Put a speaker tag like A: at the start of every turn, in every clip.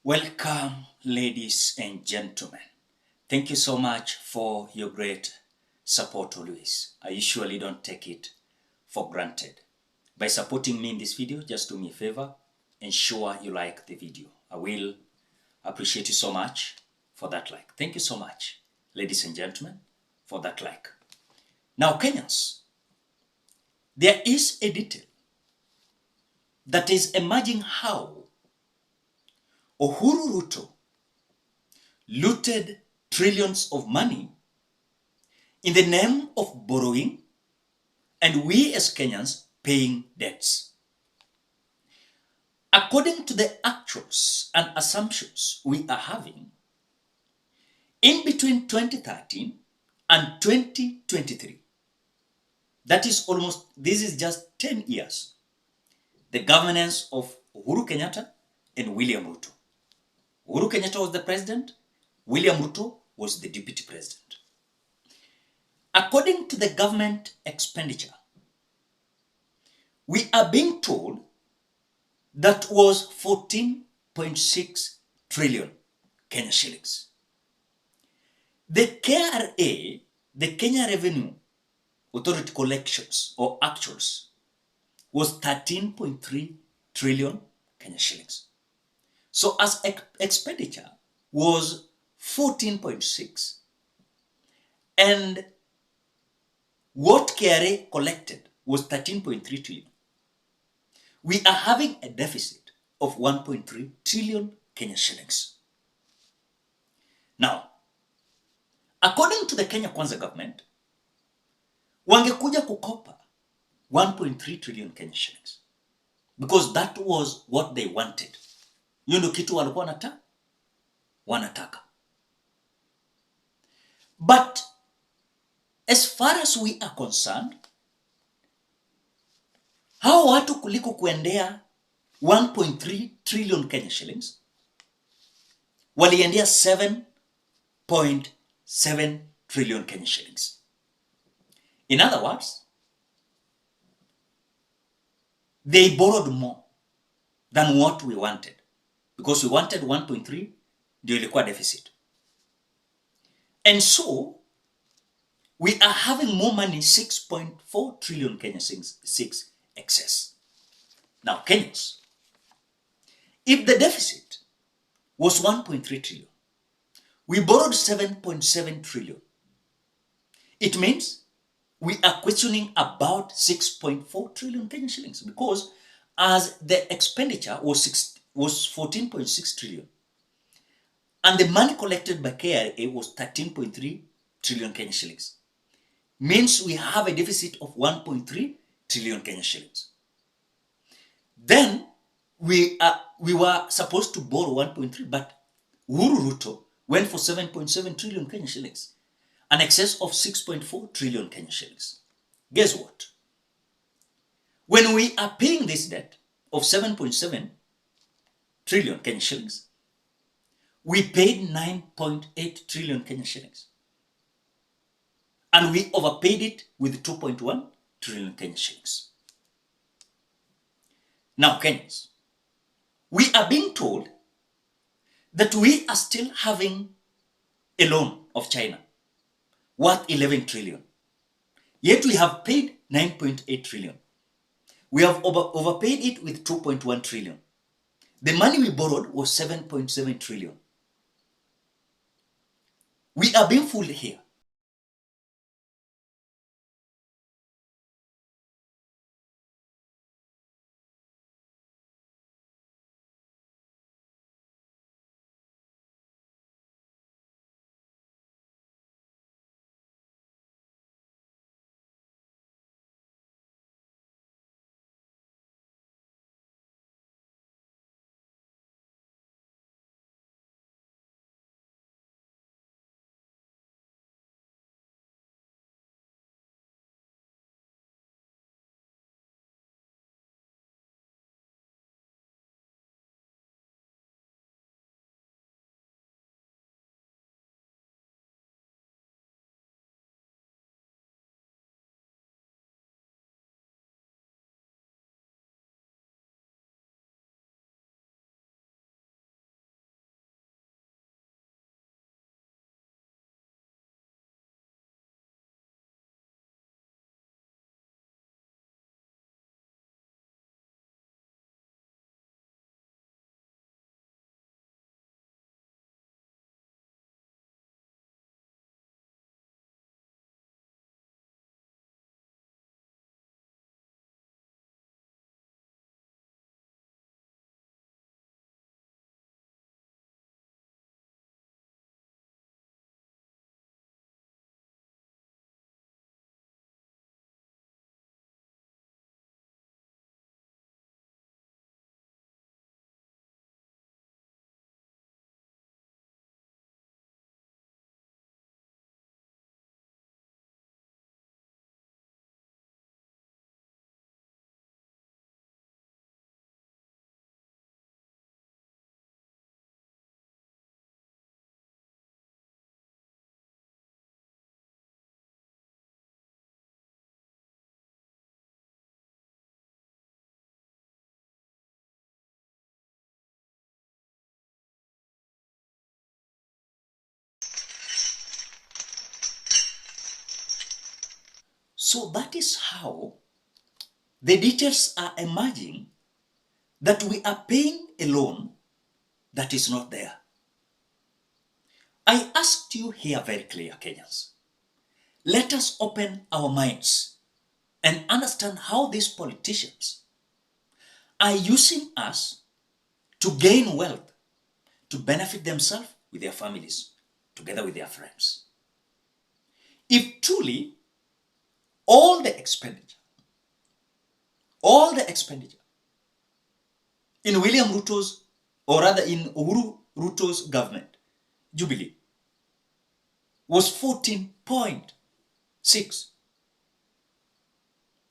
A: Welcome, ladies and gentlemen. Thank you so much for your great support always. I usually don't take it for granted. By supporting me in this video, just do me a favor, ensure you like the video. I will appreciate you so much for that like. Thank you so much, ladies and gentlemen, for that like. Now, Kenyans, there is a detail that is emerging how Uhuru-Ruto looted trillions of money in the name of borrowing and we as Kenyans paying debts. According to the actuals and assumptions we are having, in between 2013 and 2023, that is this is just 10 years, the governance of Uhuru Kenyatta and William Ruto. Uhuru Kenyatta was the president, William Ruto was the deputy president. According to the government expenditure, we are being told that was 14.6 trillion Kenya shillings. The KRA, the Kenya Revenue Authority collections or actuals, was 13.3 trillion Kenya shillings. So as expenditure was 14.6 and what KRA collected was 13.3 trillion. We are having a deficit of 1.3 trillion Kenya shillings. Now, according to the Kenya Kwanza government, wangekuja kukopa 1.3 trillion Kenya shillings because that was what they wanted. Hiyo ndio kitu walikuwa wanataka. But as far as we are concerned, hao watu kuliko kuendea 1.3 trillion Kenya shillings, waliendea 7.7 trillion Kenya shillings. In other words, they borrowed more than what we wanted because we wanted 1.3, ndio ilikuwa deficit. And so, we are having more money, 6.4 trillion Kenya shillings, 6 excess. Now, Kenyans, if the deficit was 1.3 trillion, we borrowed 7.7 trillion. It means we are questioning about 6.4 trillion Kenya shillings because as the expenditure was 14.6 trillion and the money collected by KRA was 13.3 trillion Kenya shillings, means we have a deficit of 1.3 trillion Kenya shillings. Then we were supposed to borrow 1.3, but Uhuru-Ruto went for 7.7 trillion Kenya shillings, an excess of 6.4 trillion Kenya shillings. Guess what? When we are paying this debt of 7.7 trillion Kenya shillings, we paid 9.8 trillion Kenya shillings. And we overpaid it with 2.1 trillion Kenya shillings. Now, Kenyans, we are being told that we are still having a loan of China worth 11 trillion. Yet we have paid 9.8 trillion. We have overpaid it with 2.1 trillion. The money we borrowed was 7.7 trillion. We are being fooled here. So that is how the details are emerging that we are paying a loan that is not there. I asked you here very clear, Kenyans. Let us open our minds and understand how these politicians are using us to gain wealth, to benefit themselves with their families, together with their friends. If truly all the expenditure in William Ruto's, or rather in Uhuru Ruto's government, Jubilee, was 14.6,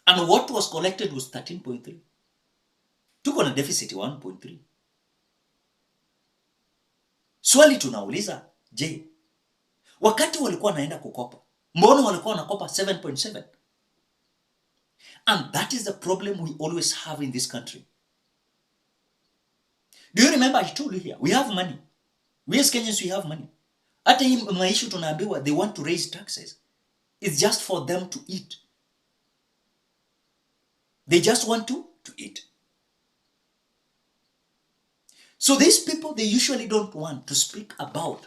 A: and what was collected was 13.3. Tuko na deficit 1.3. Swali tunauliza, je, wakati walikuwa naenda kukopa, mbona walikuwa wanakopa 7.7? And that is the problem we always have in this country. Do you remember I told you here, we have money. We as Kenyans, we have money. Hata hii maisha tunaambiwa they want to raise taxes. It's just for them to eat. They just want to eat. So these people, they usually don't want to speak about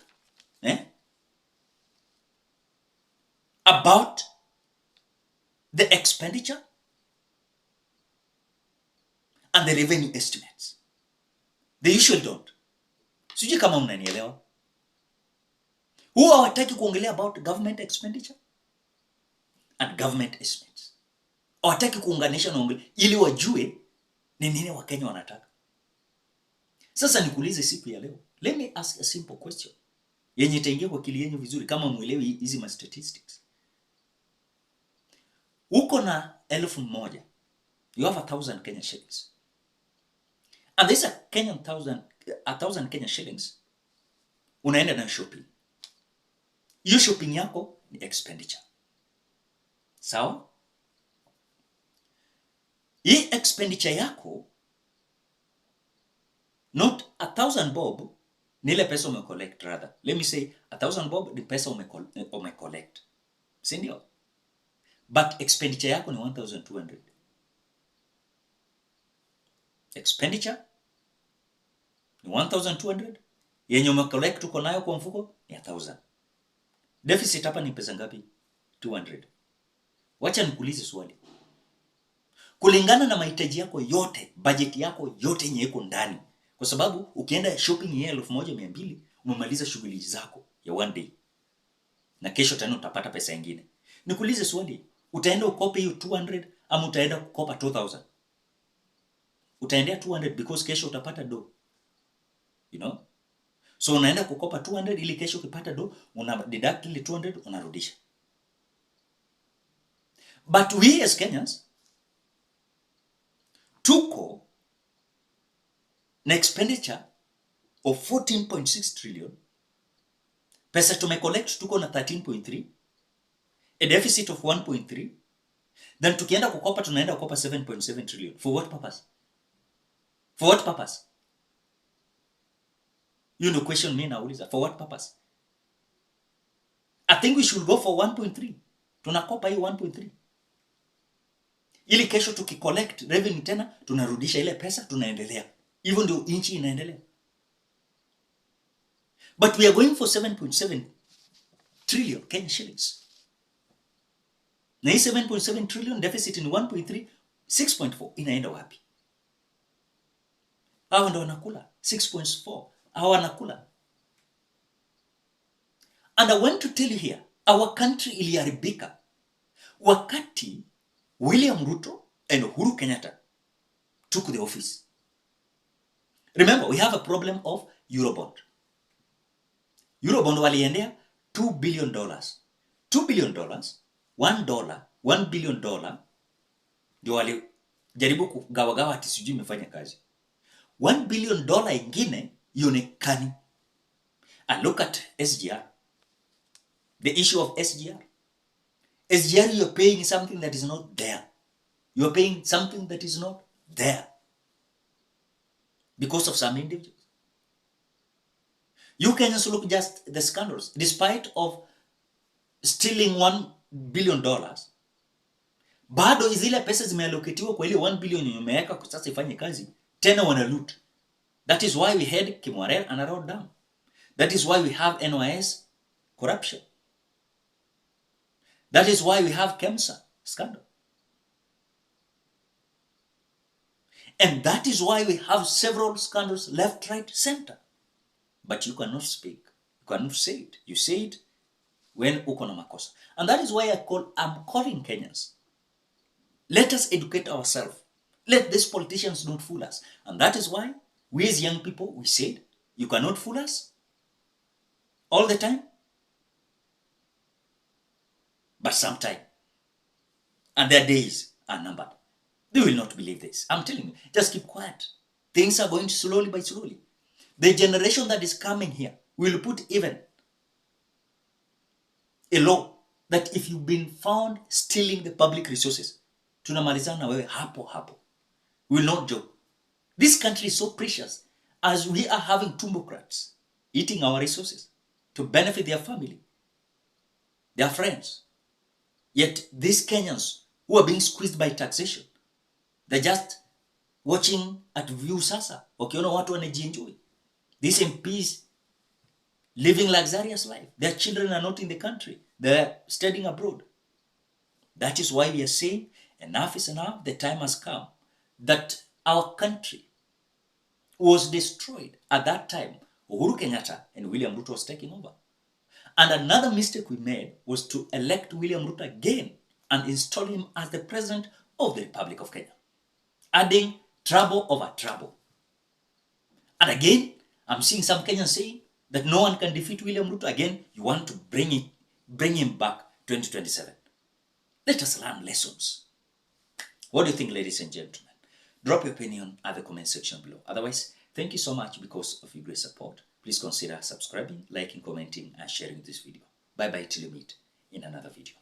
A: the expenditure and the revenue estimates. They usually don't. Sijui kama mnanielewa. Huwa hawataki kuongelea about government expenditure and government estimates. Hawataki kuunganisha na ongelea ili wajue ni nini Wakenya wanataka. Sasa nikuulize siku ya leo. Let me ask a simple question. Yenye itaingia kwa akili yenu vizuri kama muelewi hizi ma statistics. Uko na 1,000. You have 1,000 Kenya shillings. And this a 1,000 Kenya shillings. Unaenda na shopping. Hiyo shopping yako ni expenditure. Sawa? Hii expenditure yako, not 1,000 bob, ni ile pesa umecollect rather. Let me say 1,000 bob ni pesa umecollect. Si ndio? But expenditure yako ni 1,200. Expenditure ni 1,200. Yenye umecollect uko nayo kwa mfuko ni 1,000. Deficit hapa ni pesa ngapi? 200. Wacha nikuulize swali. Kulingana na mahitaji yako yote, budget yako yote yenye iko ndani. Kwa sababu ukienda shopping ya 1,200, umemaliza shughuli zako ya one day. Na kesho tena utapata pesa nyingine. Nikuulize swali, utaenda ukope hiyo 200 ama utaenda kukopa 2,000? Utaendea 200 because kesho utapata do. You know? So unaenda kukopa 200 ili kesho ukipata do, una deduct ile 200 unarudisha. But we as Kenyans, tuko na expenditure of 14.6 trillion. Pesa tumecollect tuko na 13.3. A deficit of 1.3. Then tukienda kukopa tunaenda kukopa 7.7 trillion. For what purpose? For what purpose? You know question me nauliza. For what purpose? I think we should go for 1.3. Tunakopa hii 1.3. Ili kesho tukicollect revenue tena tunarudisha ile pesa tunaendelea. Hivyo ndio nchi inaendelea. But we are going for 7.7 trillion Kenya shillings. Na hii 7.7 trillion deficit in 1.3, 6.4 inaenda wapi? Hawa ndio wanakula 6.4. Hawa wanakula. And I want to tell you here, our country iliharibika wakati William Ruto and Uhuru Kenyatta took the office. Remember, we have a problem of Eurobond. Eurobond waliendea $2 billion. $2 billion, $1 billion, ndio walijaribu kugawagawa ati sijui imefanya kazi. $1 billion ingine ionekani. And look at SGR. The issue of SGR. SGR, you're paying something that is not there. You're paying something that is not there. Because of some individuals. You can just look just the scandals. Despite of stealing $1 billion, Bado zile pesa zimeallocatiwa kwa ile 1 billion imeweka kwa sasa ifanye kazi, tena wana loot. That is why we had Kimwarer and Arod Dam. That is why we have NYS corruption. That is why we have KEMSA scandal. And that is why we have several scandals left, right, center. But you cannot speak. You cannot say it. You say it when uko na makosa. And that is why I'm calling Kenyans. Let us educate ourselves. Let these politicians not fool us. And that is why we as young people, we said, you cannot fool us all the time. But sometime. And their days are numbered. They will not believe this. I'm telling you, just keep quiet. Things are going slowly by slowly. The generation that is coming here will put even a law that if you've been found stealing the public resources, tunamalizana wewe hapo hapo. We will not joke. This country is so precious as we are having tumbocrats eating our resources to benefit their family, their friends. Yet these Kenyans who are being squeezed by taxation, they're just watching at view sasa. Wakiona watu wanajienjoy. These MPs living luxurious life. Their children are not in the country. They're studying abroad. That is why we are saying enough is enough. The time has come that our country was destroyed at that time. Uhuru Kenyatta and William Ruto was taking over. And another mistake we made was to elect William Ruto again and install him as the president of the Republic of Kenya, adding trouble over trouble. And again, I'm seeing some Kenyans saying that no one can defeat William Ruto. Again, you want to bring him back 2027. Let us learn lessons. What do you think, ladies and gentlemen? Drop your opinion at the comment section below. Otherwise, thank you so much because of your great support. Please consider subscribing, liking, commenting, and sharing this video. Bye-bye till you meet in another video.